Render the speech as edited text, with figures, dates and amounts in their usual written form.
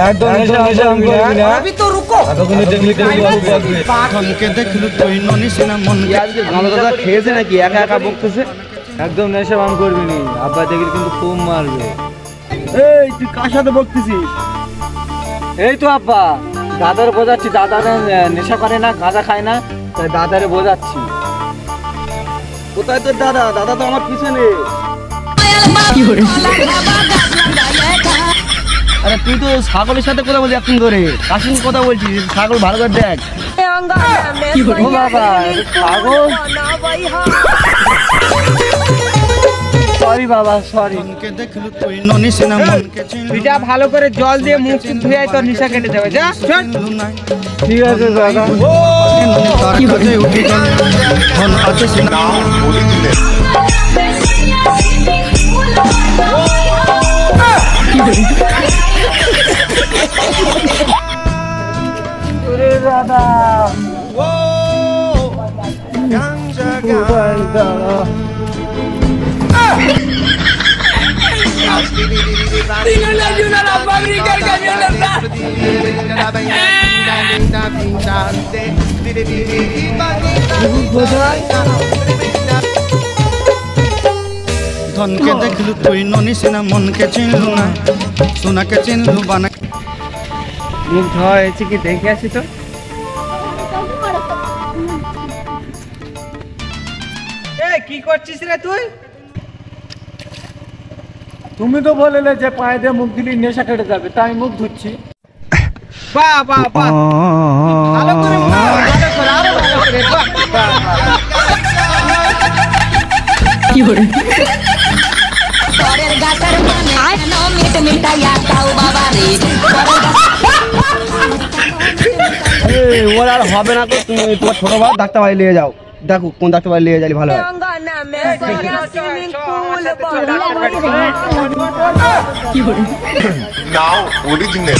একদম নেশা করবি না। अभी तो रुको। এতক্ষণে দেখলি ধনকে দেখলু তুই ননিস না মন আজকে গাঁদা দাদা খেয়েছে নাকি একা একা বকতেছে। একদম নেশা বাম করবি নি, আব্বা দেখলি কিন্তু খুব মারবে। এই তুই কার সাথে বকতেছিস? এই তো আব্বা দাদার বোঝাচ্ছি, দাদা নেশা করে না, গাঁজা খায় না, তাই দাদারে বোঝাচ্ছি। কোথায় তোর দাদা? দাদা তো আমার পিছনে। আরে তুই তো ছাগলের সাথে কথা বলছিস এখন ধরে, কার সঙ্গে কথা বলছিস? ছাগল ভালো করে দেখ। ও বাবা ছাগল, সরি বাবা সরি। ধনকে দেখলু তুই ননিস না মনকে চিনলু পিঠা ভালো করে জল দিয়ে মুখ ধুয়ে তোর নিশা কেটে যাবে। যা না। ঠিক আছে দাদা। ননি তার কাছে উঠে গেল, ধন আছে সিনা ওরে দাদা ধনকে দেখলু তুই ননিস না মনকে চিনলু না, সোনাকে চিনলু বানা। মুখ ধোয়া হয়েছে কি দেখে আসি তো। এই কি করছিস রে তুই? তুমি তো বললে যে পায়ে দিয়ে মুখ দিলি নেশা কেটে যাবে, তাই মুখ ধুচ্ছি। বাহ বাহ বাহ, ভালো করে মুখ ধো, ভালো করে, আরো ভালো করে। বাহ বাহ কি করে পরের গাটার মানে কেন মিট মিটাইয়া তাও বাবা রে। ওর আর হবে না তো, তুমি তোমার ছোট ভাই ডাক্তার বাড়ি নিয়ে যাও, দেখো কোন ডাক্তার বাড়ি নিয়ে যাই ভালো হয়। কি করে Now, original.